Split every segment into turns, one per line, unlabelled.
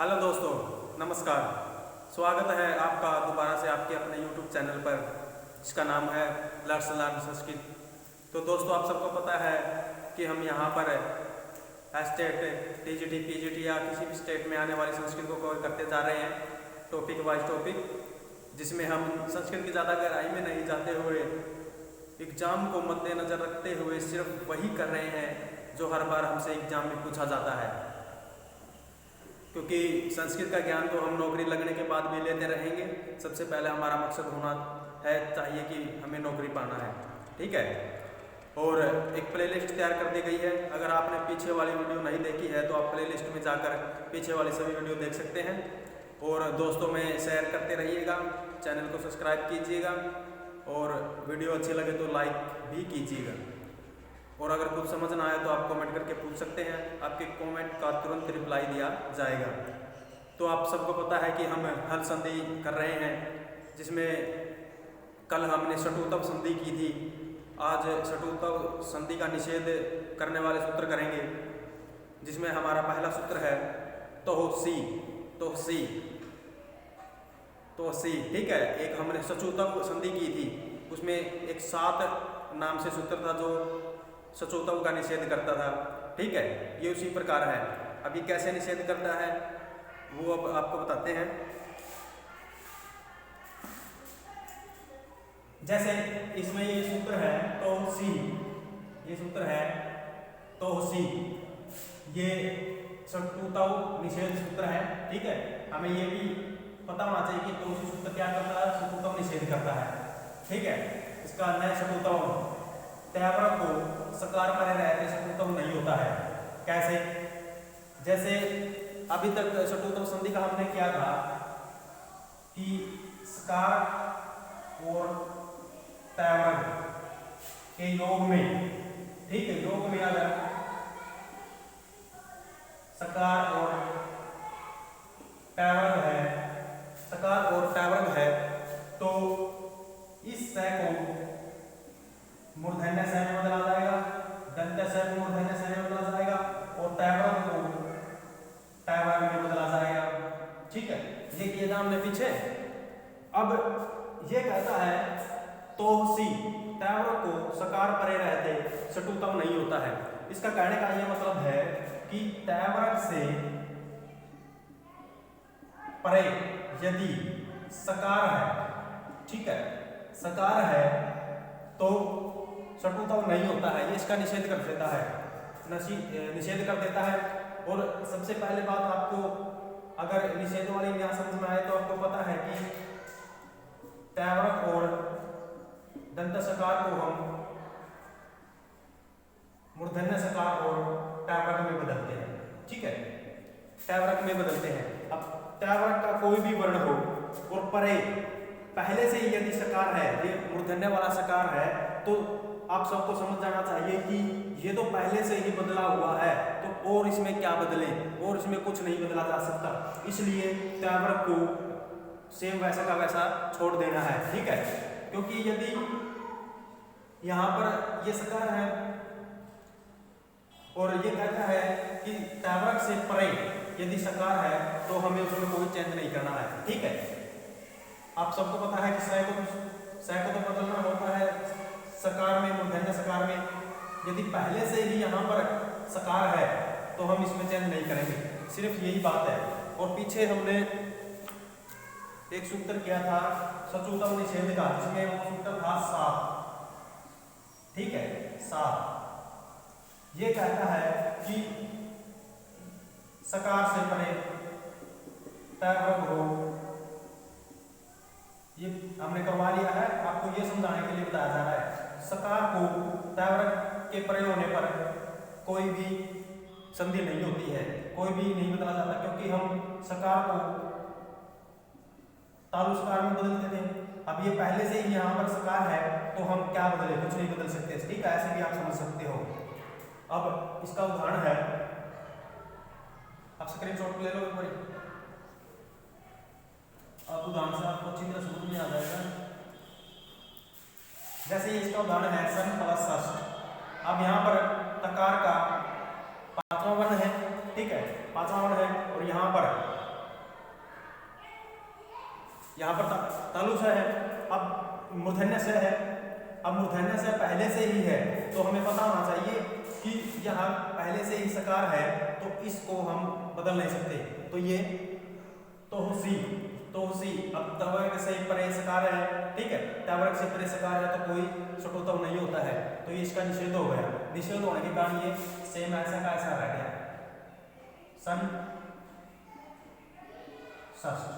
Hello दोस्तों, नमस्कार। स्वागत है आपका दोबारा से आपके अपने YouTube चैनल पर, जिसका नाम है लर्स लर्न संस्कृत। तो दोस्तों, आप सबको पता है कि हम यहाँ पर स्टेट, टीजीटी, पीजीटी या किसी भी स्टेट में आने वाली संस्कृत को कवर करते जा रहे हैं, टॉपिक वाइज टॉपिक, जिसमें हम संस्कृत की ज़्यादा गहराई में नहीं जाते हुए एग्ज़ाम को मद्देनज़र रखते हुए सिर्फ वही कर रहे हैं जो हर बार हमसे एग्ज़ाम में पूछा जाता है। क्योंकि संस्कृत का ज्ञान तो हम नौकरी लगने के बाद भी लेते रहेंगे। सबसे पहले हमारा मकसद होना है चाहिए कि हमें नौकरी पाना है, ठीक है। और एक प्लेलिस्ट तैयार कर दी गई है। अगर आपने पीछे वाली वीडियो नहीं देखी है तो आप प्लेलिस्ट में जाकर पीछे वाली सभी वीडियो देख सकते हैं। और दोस्तों में शेयर करते रहिएगा, चैनल को सब्सक्राइब कीजिएगा और वीडियो अच्छी लगे तो लाइक भी कीजिएगा। और अगर कुछ समझ ना आए तो आप कमेंट करके पूछ सकते हैं, आपके कमेंट का तुरंत रिप्लाई दिया जाएगा। तो आप सबको पता है कि हम हल संधि कर रहे हैं, जिसमें कल हमने शटुतव संधि की थी। आज शटुतव संधि का निषेध करने वाले सूत्र करेंगे, जिसमें हमारा पहला सूत्र है तोहसी तोहसी तोहसी, ठीक है। एक हमने सचुतव संधि की थी, उसमें एक 7 नाम से सूत्र था जो सचोतव का निषेध करता था, ठीक है। ये उसी प्रकार है। अभी कैसे निषेध करता है वो अब आपको बताते हैं। जैसे इसमें ये सूत्र है तोहसी, ये सूत्र है तोहसी, ये सचुतव निषेध सूत्र है, ठीक है। हमें ये भी पता होना चाहिए कि तोहसी सूत्र क्या करता है, सचुतव निषेध करता है, ठीक है। इसका नए सचुतव त्यावर को सकार परे रहते शटुतव नहीं होता है। कैसे? जैसे अभी तक शटुतव संधि का हमने किया था कि सकार और त्यावर के योग में, ठीक है, योग में अगर सकार और त्यावर है, सकार और त्यावर है, तो इस सह को मूर्धन्य सह में बदला जाएगा, दंत्य सह को मूर्धन्य सह में बदला जाएगा और तैवर्ग को तैवर्ग में बदला जाएगा, ठीक है। ये किए था हमने पीछे। अब ये कहता है तोहसी, तैवर्ग को सकार परे रहते शटुतव नहीं होता है। इसका कहने का ये मतलब है कि तैवर्ग से परे यदि सकार है, ठीक है, सकार है तो शटुतव नहीं होता है। ये इसका निषेध कर देता है, निषेध कर देता है। और सबसे पहले बात, आपको अगर निषेध वाली यहाँ समझ में आए तो आपको पता है कि तैवर्ग और दंत सकार को हम मूर्धन्य सकार और तैवर्ग में बदलते हैं, ठीक है, तैवर्ग में बदलते हैं। अब तैवर्ग का कोई भी वर्ण हो और परे पहले से ही यदि सकार है, ये मूर्धन्य वाला सकार है, तो आप सबको समझ जाना चाहिए कि ये तो पहले से ही बदला हुआ है, तो और इसमें क्या बदले, और इसमें कुछ नहीं बदला जा सकता। इसलिए त्यावर्ग को सेम वैसा का वैसा छोड़ देना है, ठीक है। क्योंकि यदि यहाँ पर ये सकार है और ये कहता है कि त्यावर्ग से परे यदि सकार है तो हमें उसमें कोई चेंज नहीं करना है, ठीक है। आप सबको पता है कि सह को तो बदलना होता है सकार में, मूर्धन्य सकार में। यदि पहले से ही यहाँ पर सकार है तो हम इसमें चेंज नहीं करेंगे, सिर्फ यही बात है। और पीछे हमने एक सूत्र किया था सचुतव निषेध का, जिसमें वो सूत्र था 7, ठीक है, 7। ये कहता है कि सकार से परे तैवर्ग हो, ये हमने करवा लिया है, आपको ये समझाने के लिए बताया जा रहा है। सकार को तैवर्ग के परे होने पर कोई भी संधि नहीं होती है, कोई भी नहीं बदला जाता, क्योंकि हम सकार को तालु सकार में बदलते थे। अब ये पहले से ही यहाँ पर सकार है तो हम क्या बदले, कुछ नहीं बदल सकते, ठीक है। ऐसे भी आप समझ सकते हो। अब इसका उदाहरण है, आप स्क्रीनशॉट ले लो एक बार, अब उदाहरण से आपको अच्छी तरह समझ में आ जाएगा। जैसे इसका उदाहरण है सन प्लस षष्ठ। अब यहाँ पर तकार का 5वां वर्ण है, ठीक है, 5वां वर्ण है, और यहाँ पर यहाँ पर तालु स है, अब मूर्धन्य स है। अब मूर्धन्य स पहले से ही है तो हमें पता होना चाहिए कि यहाँ पहले से ही सकार है, तो इसको हम बदल नहीं सकते। तो ये तोहसी, तोहसी। अब तवर्ग से परे सकार है, ठीक है, तवर्ग से परे सकार है तो कोई सटोतव नहीं होता है, तो ये इसका निषेध हो गया। निषेध होने के कारण ये सेम ऐसा का ऐसा रह गया, सन षष्ठ,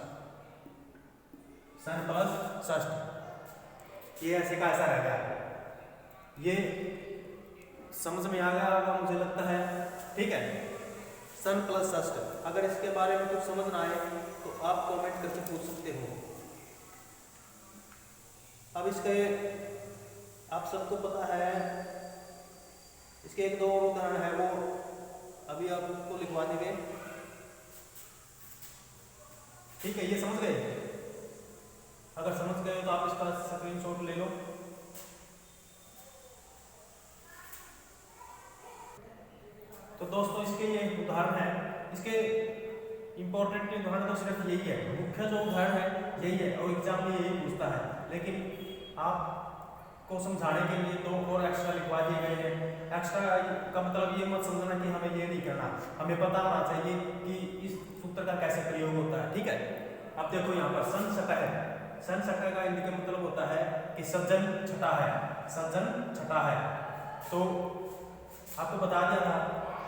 सन प्लस षष्ठ, ये ऐसे का ऐसा रह गया। ये समझ में आ गया होगा मुझे लगता है, ठीक है। सन प्लस षष्ठ। अगर इसके बारे में कुछ समझ ना आए तो आप कमेंट करके पूछ सकते हो। अब इसके आप सबको पता है, इसके एक दो उदाहरण है, वो अभी आपको लिखवा देंगे, ठीक है। ये समझ गए? अगर समझ गए तो आप इसका स्क्रीनशॉट ले लो। तो दोस्तों इसके ये उदाहरण है, इसके इंपॉर्टेंट उदाहरण तो सिर्फ यही है, मुख्य जो उदाहरण है यही है और एग्जाम में यही पूछता है। लेकिन आपको समझाने के लिए दो और एक्स्ट्रा लिखवा दिए गए हैं। एक्स्ट्रा का मतलब ये मत समझना कि हमें ये नहीं करना, हमें पता होना चाहिए कि इस सूत्र का कैसे प्रयोग होता है, ठीक है। अब देखो यहाँ पर सन छठा है, सन छठा का हिंदी का मतलब होता है कि सज्जन छठा है, सज्जन छठा है। तो आपको बता दिया था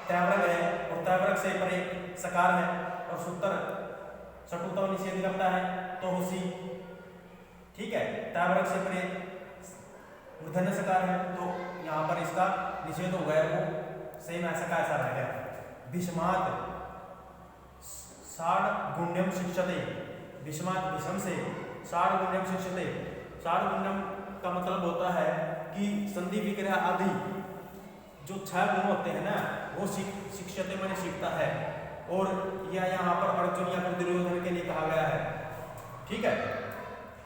तैवर्ग है और तैवर्ग से परे सकार है और सूत्र सटुतव निषेध करता है तो हुसी, ठीक है। तैवर्ग से परे मूर्धन्य सकार है तो यहाँ पर इसका निषेध हो गया, वो सेम ऐसा का ऐसा रह गया। विषमात साढ़ गुण्यम शिक्षते, विषमात विषम से साढ़ गुण्यम शिक्षते। साढ़ गुण्यम का मतलब होता है कि संधि विग्रह आदि जो 6 गुण होते हैं ना, वो शिक्षते मैंने सीखता है, और यह यहाँ पर अर्जुन या फिर दुर्योधन के लिए कहा गया है, ठीक है।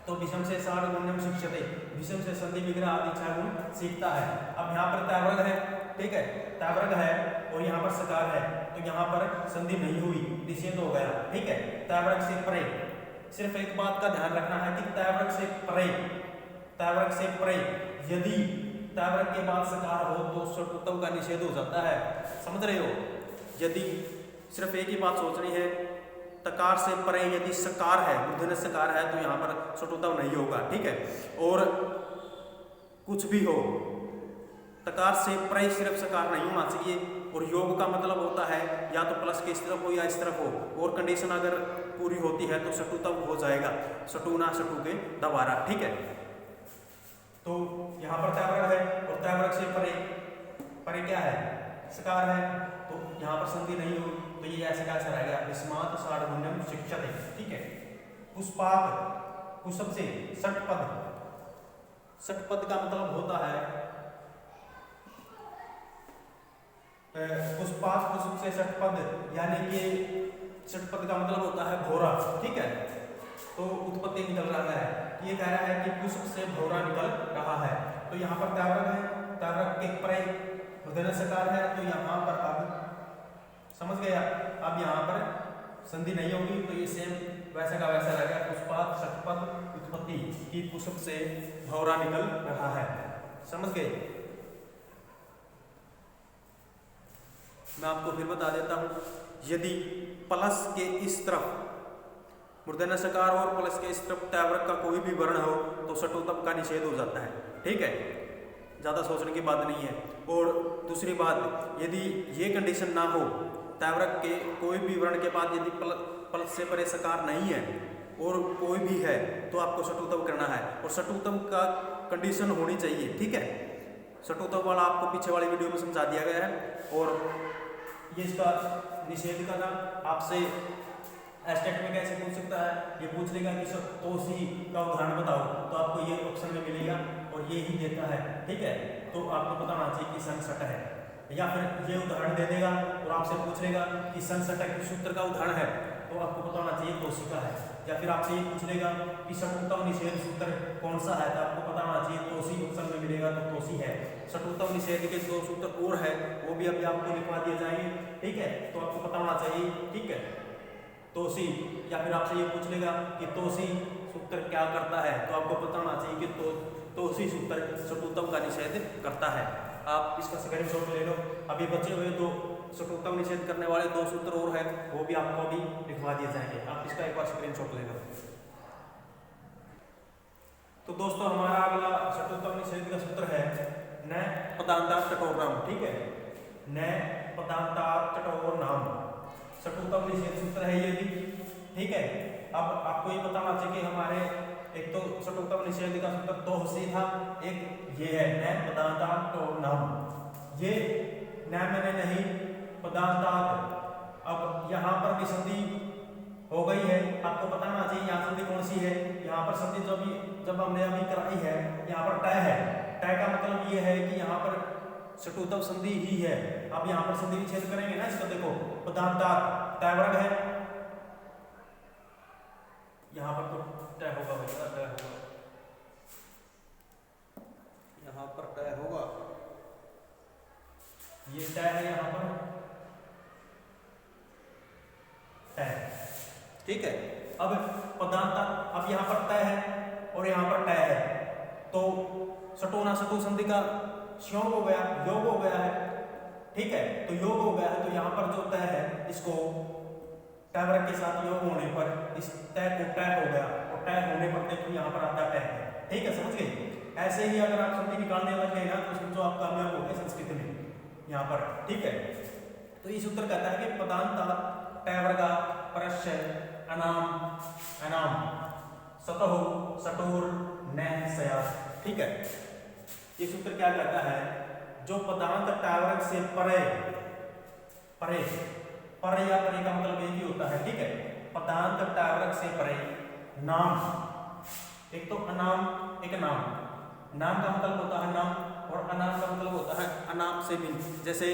तो विषम से साढ़ गुण्यम शिक्षते, विषम से संधि विग्रह आदि 6 गुण सीखता है। अब यहाँ पर तैवर्ग है, ठीक है, तैवर्ग है और यहाँ पर सकार है, तो यहाँ पर संधि नहीं हुई, निषेध हो गया, ठीक है। तैवर्ग से परे, सिर्फ एक बात का ध्यान रखना है कि तैवर्ग से परे, तैवर्ग से परे यदि तैवर्ग के बाद सकार हो तो सटुतव का निषेध हो जाता है, समझ रहे हो। यदि सिर्फ एक ही बात सोचनी है, तकार से परे यदि सकार है, मूर्धन्य सकार है, तो यहाँ पर सटुतव नहीं होगा, ठीक है। और कुछ भी हो, तकार से परे सिर्फ सकार नहीं होना चाहिए, और योग का मतलब होता है या तो प्लस के इस तरफ हो या इस तरफ हो, और कंडीशन अगर पूरी होती है तो सटुतव हो जाएगा, सटुना सटु के दोबारा, ठीक है। तो यहाँ पर तैवर्ग है और तैवर्ग से परे, परे क्या है, सकार है, तो यहाँ पर संधि नहीं हुई, तो ये ऐसे का ऐसा रह गया। विस्मात साढ़ गुण्यम शिक्षते, ठीक है। पुष्पात, पुष्प से षटपद, षटपद का मतलब होता है पुष्पात, पुष्प से षटपद, यानी कि षटपद का मतलब होता है भौरा, ठीक है। तो उत्पत्ति निकल रहा है, ये कह रहा है कि पुष्प से भौरा निकल रहा है। तो यहाँ पर तैवर्ग है, तैवर्ग के परे मूर्धन्य सकार है, तो यहाँ पर अब समझ गया, अब यहाँ पर संधि नहीं होगी, तो ये सेम वैसा का वैसा रहेगा। पुष्पात षटपद उत्पत्ति की पुष्प से भौरा निकल रहा है, समझ गए। मैं आपको फिर बता देता हूँ, यदि प्लस के इस तरफ मूर्धन्य सकार और प्लस के इस तरफ तैवर्ग का कोई भी वर्ण हो तो सटुतव का निषेध हो जाता है, ठीक है, ज़्यादा सोचने की बात नहीं है। और दूसरी बात, यदि ये कंडीशन ना हो, तैवर्ग के कोई भी वर्ण के बाद यदि प्लस से परे सकार नहीं है और कोई भी है, तो आपको सटुतव करना है, और सटुतव का कंडीशन होनी चाहिए, ठीक है। सटुतव वाला आपको पीछे वाली वीडियो में समझा दिया गया है। और ये इसका निषेध का नाम आपसे एस्टेट में कैसे पूछ सकता है, ये पूछ लेगा कि तोसी का उदाहरण बताओ, तो आपको ये ऑप्शन में मिलेगा और ये ही देता है, ठीक है। तो आपको पता होना चाहिए कि सन षट है, या फिर ये उदाहरण दे देगा और आपसे पूछ लेगा कि सन षट किस सूत्र का उदाहरण है, तो आपको पता होना चाहिए तोसी का है। या फिर आपसे ये पूछ लेगा कि सटुतव निषेध सूत्र कौन सा है, तो आपको पता होना चाहिए तोसी ऑप्शन में मिलेगा, तो तोसी है। सटुतव निषेध के 2 सूत्र और है, वो भी अभी आपको लिखवा दिए जाएंगे, ठीक है। तो आपको पता होना चाहिए, ठीक है। तोसी, या फिर आपसे ये पूछ लेगा कि तोसी सूत्र क्या करता है, तो आपको पता होना चाहिए कि तोसी सूत्र शत्रुत्तम का निषेध करता है। आप इसका स्क्रीनशॉट ले लो। अभी बचे हुए दो शत्रुत्तम निषेध करने वाले दो सूत्र और है, वो भी आपको अभी लिखवा दिए जाएंगे। आप इसका एक बार स्क्रीनशॉट ले लो। तो दोस्तों हमारा अगला शत्रुत्तम निषेध का सूत्र है न पदांतात् कठोर नाम। ठीक है, न पदांतात् कठोर नाम शत्रुत्तम निषेध सूत्र है ये भी। ठीक है, अब आपको ये बताना चाहिए कि हमारे एक तो शत्रुत्तम निषेध का सूत्र तो सीधा, एक ये है न पदांतात् कठोर नाम। ये न मैंने नहीं, पदांतात्। अब यहाँ पर भी संधि हो गई है, आपको बताना चाहिए यहाँ संधि कौन सी है। यहाँ पर संधि जब हमने अभी कराई है, यहाँ पर टय है। टय का मतलब ये है कि यहाँ पर शत्रुत्तम संधि ही है। अब यहाँ पर संधि विच्छेद करेंगे ना, इसको देखो पदांतात् टय वर्ग है, यहाँ पर तो टय होगा भैया, टय होगा, यहाँ पर टय होगा, ये टय है यहाँ पर टय। ठीक है, अब पदांतात्, अब यहाँ पर टय है और यहाँ पर टय है, तो शटोना शटु संधि का योग हो गया, योग हो गया है। ठीक है, तो योग हो गया है, तो यहाँ पर जो तय है इसको टय वर्ग के साथ योग होने पर इस तय को टय हो गया, और टय होने पर देखो यहाँ पर आता टय है। ठीक है, समझ गए। ऐसे ही अगर आप संधि निकालने लग गए ना, तो समझो आप कामयाब हो गए संस्कृत में यहाँ पर। ठीक है, तो ये सूत्र कहता है कि पदांतात् टय वर्गात् परस्य अनाम अनाम सतः सटोर न स्यात्। ठीक है, ये सूत्र क्या कहता है, जो पदांत टय वर्ग से परे, परे परे या परे का मतलब एक ही होता है। ठीक है, पदांत टय वर्ग से परे नाम, एक तो अनाम एक नाम। नाम का मतलब होता है नाम, और अनाम का मतलब होता है अनाम से भिन्न। जैसे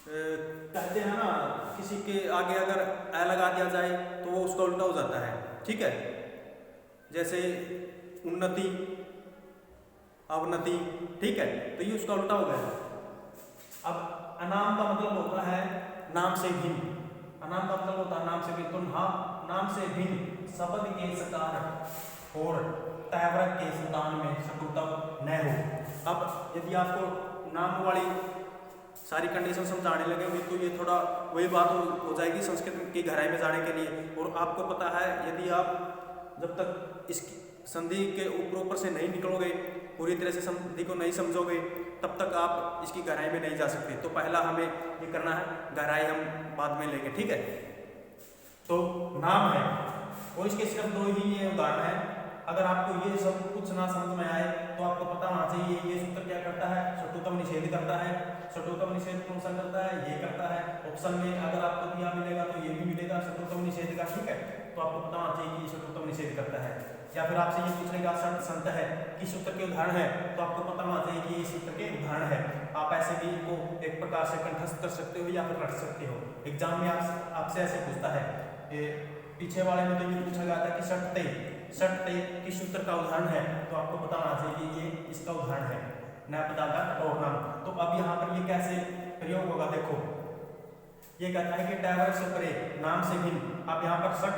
कहते हैं ना, किसी के आगे अगर अ लगा दिया जाए तो वो उसका उल्टा हो जाता है। ठीक है, जैसे उन्नति, अवनति। ठीक है, तो ये उसका उल्टा हो गया। अब अनाम का मतलब होता है नाम से भिन्न, अनाम का मतलब होता है नाम से भिन्न। तो नाम से भिन्न शब्द के सकार और टय वर्ग के संतान में शत्रुत्तम न हो। अब यदि आपको नाम वाली सारी कंडीशन समझाने लगेंगे तो ये थोड़ा वही बात हो जाएगी संस्कृत की गहराई में जाने के लिए। और आपको पता है, यदि आप जब तक इस संधि के ऊपर से नहीं निकलोगे, पूरी तरह से संधि को नहीं समझोगे, तब तक आप इसकी गहराई में नहीं जा सकते। तो पहला हमें ये करना है, गहराई हम बाद में लेंगे। ठीक है, तो नाम है, और इसके सिर्फ दो ही ये उदाहरण है। अगर आपको ये सब कुछ ना समझ में आए तो आपको पता होना चाहिए ये सूत्र क्या करता है, शत्रुत्तम निषेध करता है। शत्रुत्तम निषेध कौन सा करता है, ये करता है। ऑप्शन में अगर आपको दिया मिलेगा तो ये भी मिलेगा शत्रुत्तम निषेध का। ठीक है, तो आपको पता होना चाहिए कि ये शत्रुत्तम निषेध करता है। या फिर आपसे ये पूछेगा संत है किस सूत्र के उदाहरण है, तो आपको पता होना चाहिए कि ये सूत्र के उदाहरण है। आप ऐसे भी इनको एक प्रकार से कंठस्थ कर सकते हो या फिर रट सकते हो। एग्जाम में आपसे ऐसे पूछता है, पीछे वाले में तो ये पूछा गया था कि सटते किस सूत्र का उदाहरण है, तो आपको पता होना चाहिए कि ये इसका उदाहरण है, न पदांतात् कठोर नाम। तो अब यहाँ पर ये कैसे प्रयोग होगा, देखो ये कहता है कि टय वर्ग से परे नाम से भिन्न। अब यहाँ पर सट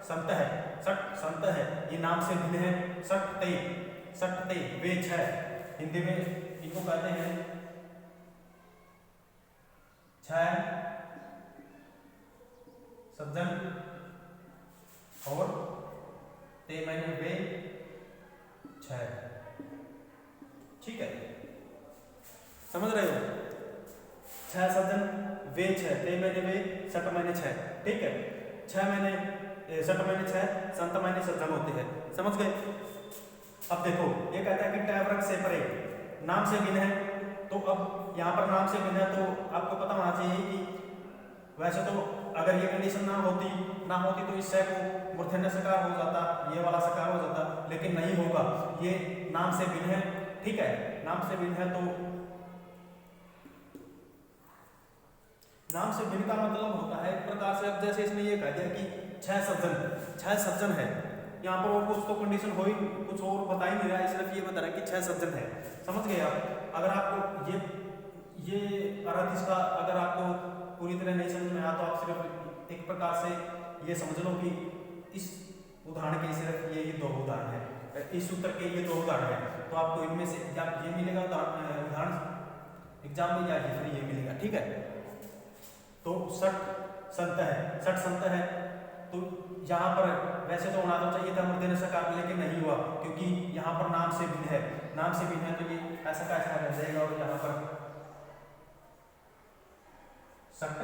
संत है, सट संत है, ये नाम से भिन्न है। सटते वे छह, हिंदी में इनको कहते हैं छह सज्जन, और ते मैंने वे छह। ठीक है, समझ रहे हो, छह सज्जन वे छह, ते मैंने वे, सट मैंने छह। ठीक है, छह मैंने सट मैंने छह, संत मैंने सज्जन होते हैं। समझ गए। अब देखो ये कहता है कि टय वर्ग से परे नाम से भिन्न है, तो अब यहाँ पर नाम से भिन्न है, तो आपको पता होना चाहिए कि वैसे तो अगर ये कंडीशन ना होती तो इस को मूर्धन्य सकार हो जाता, ये वाला सकार हो जाता, लेकिन नहीं होगा, ये नाम से भिन्न है। ठीक है, नाम से भिन्न है, तो नाम से भिन्न का मतलब होता है एक प्रकार से, अब जैसे इसने ये कह दिया कि छह सज्जन है, यहाँ पर और कुछ तो कंडीशन हो ही, कुछ और बता ही नहीं रहा है, सिर्फ ये बता रहा है कि छह सज्जन है। समझ गए आप। अगर आपको ये अर्थ इसका अगर आपको पूरी तरह नहीं समझ में आया तो आप सिर्फ एक प्रकार से ये समझ लो कि इस उदाहरण के सिर्फ ये 2 उदाहरण है, इस सूत्र के ये 2 उदाहरण है। तो आपको इनमें से या ये मिलेगा उदाहरण एग्जाम में, या फिर ये मिलेगा, ठीक है। तो 60 संत है, तो यहाँ पर वैसे तो होना तो चाहिए था मूर्धन्य सकार, लेकिन नहीं हुआ क्योंकि यहाँ पर नाम से भिन्न है, नाम से भिन्न है, तो ये ऐसा का ऐसा रह जाएगा। और यहाँ पर संत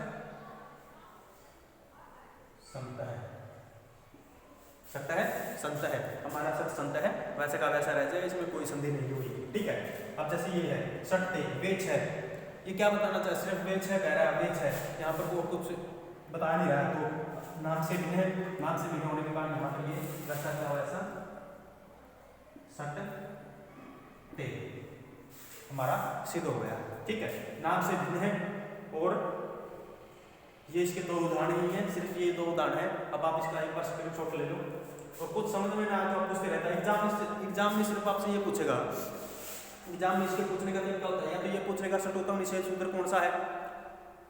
है, हमारा संत है, वैसे का वैसा रह जाएगा, इसमें कोई संदेह नहीं हुई, ठीक है। अब जैसे ये है सटते वेच है, ये क्या बताना चाहे, सिर्फ वेच है कह रहा है, वेच है, यहाँ पर वो कुछ बता नहीं रहा है। तो नाम से भिन्न है, नाम से भिन्न होने के बाद यहाँ पर ये वैसा क्या हुआ, ऐसा सटते हमारा सिद्ध हो गया, ठीक है। नाम से भिन्न है, और ये इसके 2 उदाहरण ही हैं, सिर्फ ये 2 उदाहरण है। अब आप इसका एक बार स्क्रीनशॉट ले लो, और कुछ समझ में ना आए तो आप पूछते रहता है। एग्जाम में सिर्फ आपसे ये पूछेगा, एग्जाम में इसके पूछने का तरीका होता है, या तो ये पूछेगा षटोत्तम निषेध सूत्र कौन सा है।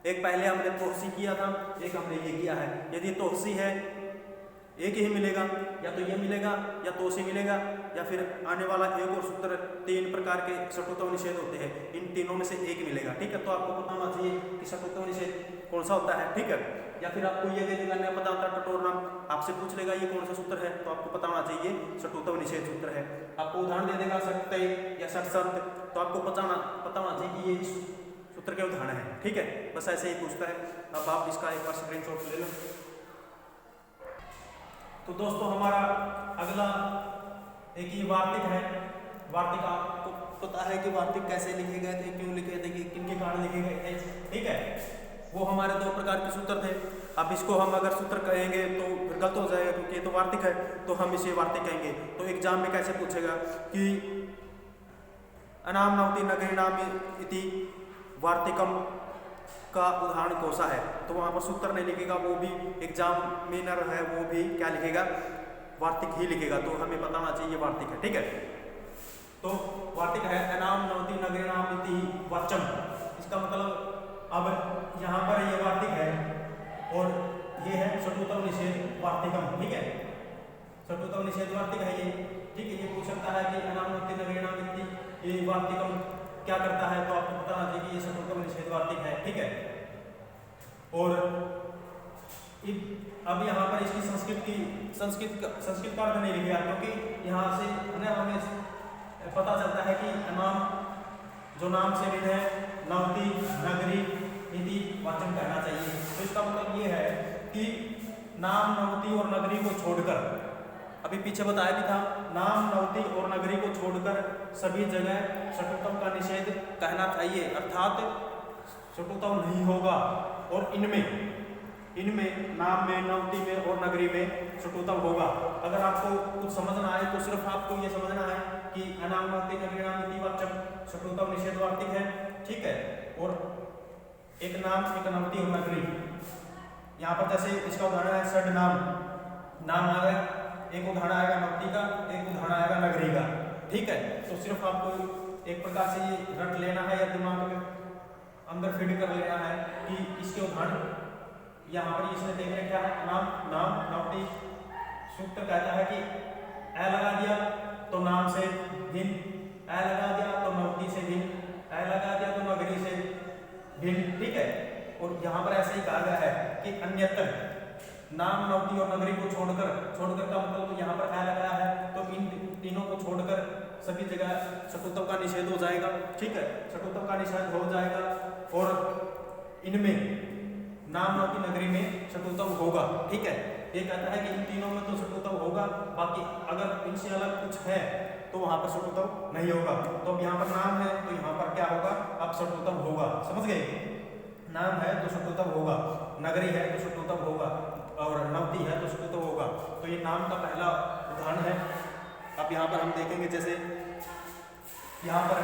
एक पहले हमने तोहसी किया था, एक हमने ये किया है। यदि तोहसी है एक ही मिलेगा, या तो ये मिलेगा या तोहसी मिलेगा, या फिर आने वाला एक और सूत्र 3 प्रकार के षटोत्तम निषेध होते हैं, इन तीनों में से एक मिलेगा, ठीक है। तो आपको पता होना चाहिए कि षटोत्तम निषेध कौन सा होता है, ठीक है। या फिर आपको ये दे देगा नया पदार्थ टटोर नाम, आपसे पूछ लेगा ये कौन सा सूत्र है, तो आपको पता होना चाहिए षटोत्तम निषेध सूत्र है। आपको उदाहरण दे देगा सटतय या सटसंत, तो आपको पता होना चाहिए कि ये इस सूत्र के उदाहरण है, ठीक है। बस ऐसे ही पूछता है। अब आप इसका एक बार स्क्रीनशॉट ले लो। तो दोस्तों हमारा अगला एक ये वार्तिक है। वार्तिक आपको पता है कि वार्तिक कैसे लिखे गए थे, क्यों लिखे थे, किन के कारण लिखे गए थे, ठीक है। वो हमारे 2 प्रकार के सूत्र थे। अब इसको हम अगर सूत्र कहेंगे तो फिर गलत हो जाएगा, क्योंकि ये तो वार्तिक है, तो हम इसे वार्तिक कहेंगे। तो एग्जाम में कैसे पूछेगा कि अनाम नवति नगरी नाम इति वार्तिकम का उदाहरण कौन सा है, तो वहाँ पर सूत्र नहीं लिखेगा, वो भी एग्जामिनर है, वो भी क्या लिखेगा, वार्तिक ही लिखेगा। तो हमें बताना चाहिए वार्तिक है, ठीक है। तो वार्तिक है अनाम नवति नगरी नाम इति वाचम, इसका मतलब अब यहाँ पर ये वार्तिक है और ये है षटोत्तम निषेध वार्तिकम, ठीक है। षटोत्तम निषेध वार्तिक है ये, ठीक है। ये पूछ सकता है कि अनाम नवति नगरी नाम इति ये वार्तिकम क्या करता है, तो आपको बताना चाहिए कि ये षटोत्तम निषेध वार्तिक है, ठीक है। और अब यहाँ पर इसकी संस्कृत का अर्थ नहीं लिखा, क्योंकि यहाँ से हमें पता चलता है कि नाम जो नाम से भिन्न है, नवति नगरी इति वाचम कहना चाहिए। तो इसका मतलब ये है कि नाम नवति और नगरी को छोड़कर, अभी पीछे बताया भी था, नाम नवति और नगरी को छोड़कर सभी जगह षटोत्तम का निषेध कहना चाहिए, अर्थात षटोत्तम नहीं होगा। और इनमें नाम में, नवति में और नगरी में षटोत्तम होगा। अगर आपको कुछ समझना आए तो सिर्फ आपको ये समझना है कि अनाम नवति नगरी नाम इति वाचम षटोत्तम निषेध वार्तिक है, ठीक है। और एक नाम, एक नवति और नगरी, यहाँ पर जैसे इसका उदाहरण है षड नाम आ गया, एक उदाहरण आएगा नवति का, एक उदाहरण आएगा नगरी का, ठीक है। तो सिर्फ आपको एक प्रकार से ये रट लेना है या दिमाग में अंदर फिट कर लेना है कि इसके उदाहरण यहाँ पर इसने देखने क्या है, नाम नवति। सूत्र कहता है कि ए लगा दिया तो नाम से भिन्न, ए लगा दिया तो नवति से भिन्न, ए लगा दिया तो नगरी से भिन्न, ठीक है। और यहाँ पर ऐसे ही कहा गया है कि अन्यत्र नाम नवति और नगरी को छोड़कर का मतलब यहाँ पर ए लगाया है, तो इन तीनों को छोड़कर सभी जगह षटोत्तम का निषेध हो जाएगा, ठीक है। षटोत्तम का निषेध हो जाएगा और इनमें नाम नवति नगरी में षटोत्तम होगा, ठीक है। ये कहता है कि इन तीनों में तो षटोत्तम होगा, बाकी अगर इनसे अलग कुछ है तो वहां पर षटोत्तम नहीं होगा। तो अब यहाँ पर नाम है तो यहाँ पर क्या होगा, अब षटोत्तम होगा, समझ गए। नाम है तो षटोत्तम होगा, नगरी है तो षटोत्तम होगा, और नवति है तो षटोत्तम होगा। तो ये नाम का पहला उदाहरण है। अब यहाँ पर हम देखेंगे, जैसे यहाँ पर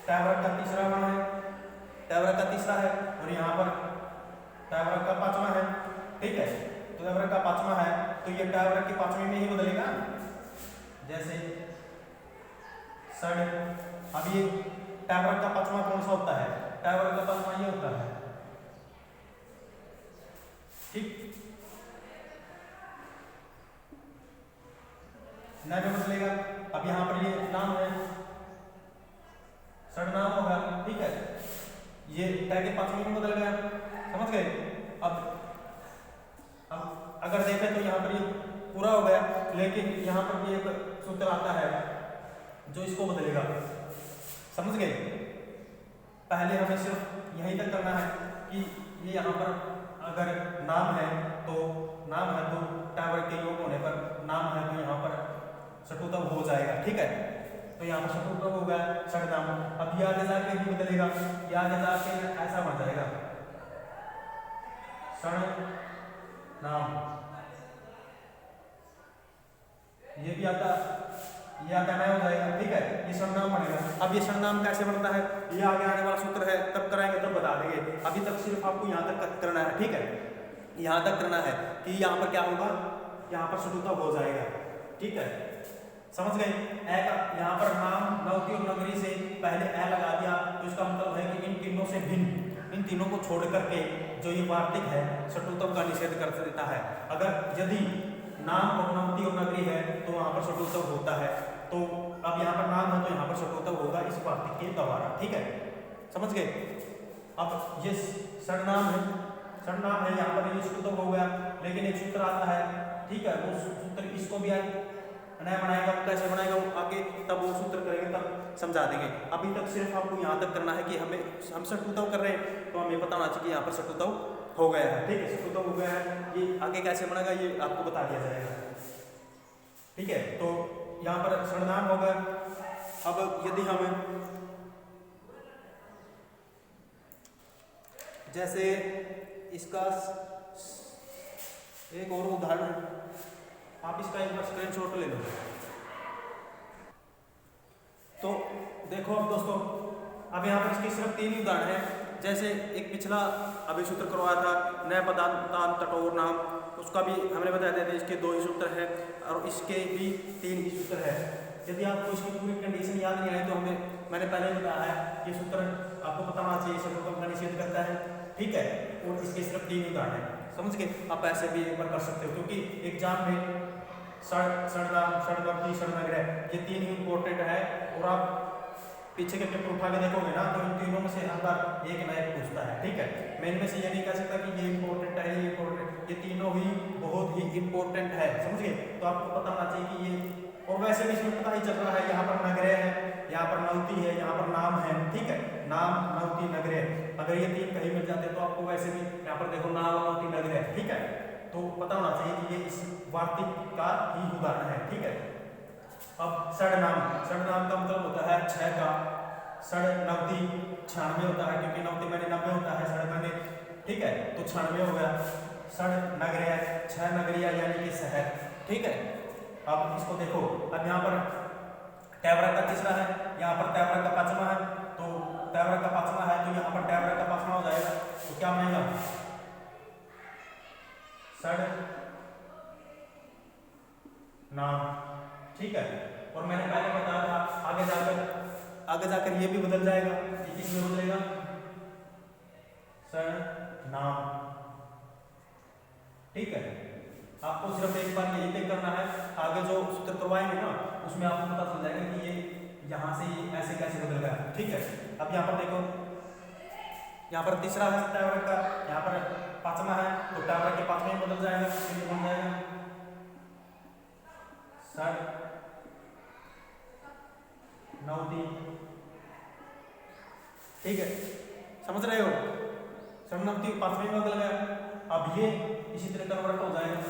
टैवरक का तीसरा वर्ण है, टैवरक का तीसरा है, और यहाँ पर टैवरक का 5वां है, ठीक है। तो टैवरक का 5वां है तो ये टैवरक की 5वीं में ही बदलेगा, जैसे सड़। अब ये टैवरक का 5वां कौन सा होता है, टैवरक का 5वां ये होता है, ठीक, न में बदलेगा। अब यहाँ पर ये नाम है, सर्वनाम होगा, ठीक है। ये टै के 5वें में बदल गया, समझ गए। अब अगर देखें तो यहाँ पर ये पूरा हो गया, लेकिन यहाँ पर भी एक सूत्र आता है जो इसको बदलेगा, समझ गए। पहले हमें सिर्फ यहीं तक करना है कि ये यहाँ पर अगर नाम है तो टावर के योग होने पर नाम है तो यहाँ पर षटुतव हो जाएगा, ठीक है। तो यहाँ पर षटुतव हो गया षडनाम। अब ये आगे जाके भी बदलेगा, ये आगे जाके ऐसा बन जाएगा षडनाम। ये भी आता, ये आता नया हो जाएगा, ठीक है। ये षडनाम बनेगा। अब ये षडनाम कैसे बनता है, ये आगे आने वाला सूत्र है, तब कराएंगे तब बता देंगे। अभी तक सिर्फ आपको यहाँ तक करना है, ठीक है। यहाँ तक करना है कि यहाँ पर क्या होगा, यहाँ पर षटुतव हो जाएगा, ठीक है, समझ गए। ए का यहाँ पर नाम नवती और नगरी से पहले ए लगा दिया तो इसका मतलब है कि इन तीनों से भिन्न, इन तीनों को छोड़ करके जो ये वार्तिक है षटुतव का निषेध कर देता है। अगर यदि नाम और नवती और नगरी है तो वहां पर षटुतव होता है। तो अब यहाँ पर नाम है तो यहाँ पर षटुतव होगा इस वार्तिक के द्वारा, ठीक है, समझ गए। अब ये सर्वनाम है, सर्वनाम है, यहाँ पर ये षटुतव हो गया, लेकिन एक सूत्र आता है, ठीक है। वो सूत्र इसको भी नया बनाएगा, कैसे बनाएगा वो आगे तब वो सूत्र करेंगे तब समझा देंगे। अभी तक सिर्फ आपको यहाँ तक करना है कि हम षटुतव कर रहे हैं तो हमें पता होना चाहिए यहाँ पर षटुतव हो गया है, ठीक है, षटुतव हो गया है। ये आगे कैसे बनेगा ये आपको बता दिया जाएगा, ठीक है। तो यहाँ पर सर्वनाम हो गया। अब यदि हम जैसे इसका एक और उदाहरण, आप इसका एक बार स्क्रीनशॉट ले लो। तो देखो अब दोस्तों, अब यहाँ पर इसके सिर्फ 3 ही उदाहरण हैं। जैसे एक पिछला अभी सूत्र करवाया था नया पदांत तटोर नाम, उसका भी हमने बताया था इसके 2 ही सूत्र हैं और इसके भी 3 ही सूत्र है। यदि आपको इसकी पूरी कंडीशन याद नहीं आई तो मैंने पहले बताया है ये सूत्र आपको पता होना चाहिए, षटुतव का निषेध करता है, ठीक है। और इसके सिर्फ 3 ही उदाहरण हैं, समझ गए। आप ऐसे भी एक बार कर सकते हो क्योंकि एग्जाम में षडनाम, षडनवती, षडनग्रह ये 3 ही इंपॉर्टेंट है। और आप पीछे के पेपर उठा के देखोगे ना तो इन तीनों में से हर बार एक ना एक पूछता है, ठीक है। मैं इनमें से ये नहीं कह सकता कि ये इंपॉर्टेंट है, ये इंपॉर्टेंट, ये तीनों ही बहुत ही इंपॉर्टेंट है, समझ गए। तो आपको पता होना चाहिए कि ये, और वैसे भी इसमें पता ही चल रहा है यहाँ पर नगरय है, यहाँ पर नवती है, यहाँ पर नाम है, ठीक है। नाम, नवती, नगरय, अगर ये 3 कहीं मिल जाते तो आपको वैसे भी यहाँ पर देखो नाम, नवती, नगरय, ठीक है। तो पता होना चाहिए कि ये इस वार्तिक का ही उदाहरण है, ठीक है। अब षडनाम, षडनाम का मतलब होता है 6 का, षडनवती 96 होता है क्योंकि नवती मैंने 90 होता है, षड मैंने, ठीक है, तो 96 हो गया। षडनग्रय 6 नगरिया यानी कि शहर, ठीक है। अब इसको देखो, अब यहाँ पर टैवरा का तीसरा है, यहाँ पर टैवरा का 5वां है, तो टैवरा का 5वां है तो यहाँ पर टैवरा का 5वां हो जाएगा। तो क्या बनेगा, षड नाम, ठीक है। और मैंने पहले बताया था आगे जाकर ये भी बदल जाएगा, ये किसमें बदलेगा, सर्वनाम, ठीक है। आपको सिर्फ एक बार यही तय करना है, आगे जो सूत्र करवाएंगे ना उसमें आपको पता चल जाएगा कि ये यहाँ से ये ऐसे कैसे बदल गया, ठीक है। अब यहाँ पर देखो, यहाँ पर तीसरा है टैवरा का, यहाँ पर 5वां है तो टैवरा के 5वें में बदल जाएगा, बन जाएगा षडनवती, ठीक है, समझ रहे हो। षडनवती 5वें में बदल गया। अब ये इसी तरह कन्वर्ट हो जाएगा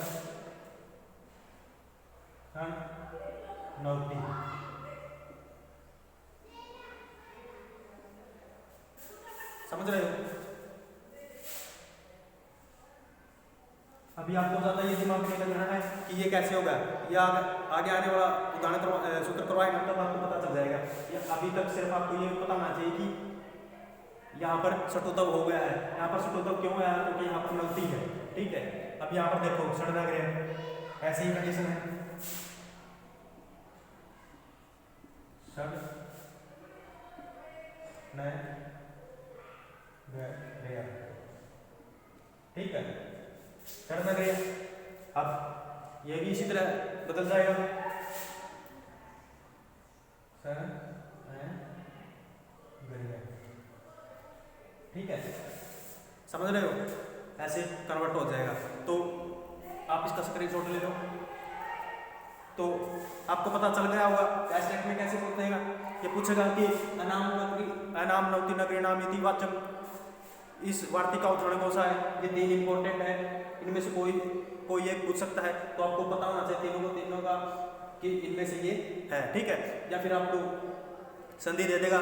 षडनवती, समझ रहे हो। अभी आपको ज्यादा ये दिमाग में लगना है कि ये कैसे होगा, ये आगे आने वाला उदाहरण सूत्र करवाएगा तब आपको पता चल जाएगा। अभी तक सिर्फ आपको ये पता होना चाहिए कि यहाँ पर षटुतव हो गया है। यहाँ पर षटुतव क्यों आया, क्योंक4 यहाँ पर नवती है, ठीक है। अब यहाँ पर देखो षडनग्रह, ऐसी ही कंडीशन है, षडनग्रह, ठीक है। षड नगरीय। अब ये भी इसी तरह बदल जाएगा, ठीक है, समझ रहे हो, ऐसे कन्वर्ट हो जाएगा। तो आप इसका स्क्रीनशॉट ले लो। तो आपको पता चल गया होगा एस्टेट में कैसे पूछेगा। ये पूछेगा कि अनाम नवति नगरी नाम यदि वाचक, इस वार्तिक का उदाहरण कौन सा है। ये तीन इंपॉर्टेंट है, इनमें से कोई एक पूछ सकता है। तो आपको पता होना चाहिए तीनों का कि इनमें से ये है, ठीक है। या फिर आपको संधि दे देगा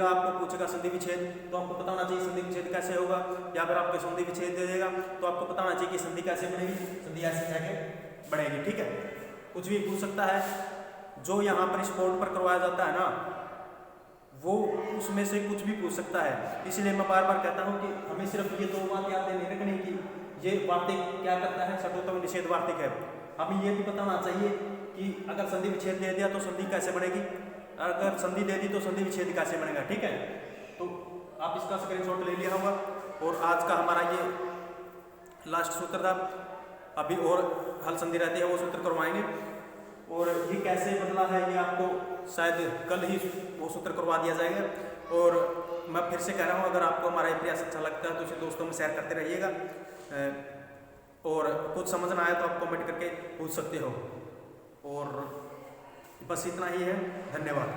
आपको पूछेगा संधि विच्छेद, तो आपको पता होना चाहिए संधि विच्छेद कैसे होगा। या फिर आपको संधि विच्छेद दे देगा तो आपको पता होना चाहिए कि संधि कैसे बनेगी, संधि ऐसे जाके बनेगी, ठीक है। कुछ भी पूछ सकता है। जो यहाँ पर इस बोर्ड पर करवाया जाता है ना, वो उसमें से कुछ भी पूछ सकता है। इसलिए मैं बार बार कहता हूँ कि हमें सिर्फ ये दो बात याद नहीं रखनी कि ये वार्तिक क्या करता है, षटोत्तम निषेध वार्तिक है। हमें ये भी पता होना चाहिए कि अगर संधि विच्छेद दे दिया तो संधि कैसे बनेगी, अगर संधि दे दी तो संधि विच्छेद कैसे बनेगा, ठीक है। तो आप इसका स्क्रीनशॉट ले लिया होगा। और आज का हमारा ये लास्ट सूत्र था। अभी और हल संधि रहती है, वो सूत्र करवाएंगे। और ये कैसे बदला है ये आपको शायद कल ही वो सूत्र करवा दिया जाएगा। और मैं फिर से कह रहा हूँ, अगर आपको हमारा ये प्रयास अच्छा लगता है तो इसे दोस्तों में शेयर करते रहिएगा। और कुछ समझ ना आए तो आप कमेंट करके पूछ सकते हो। और बस इतना ही है, धन्यवाद।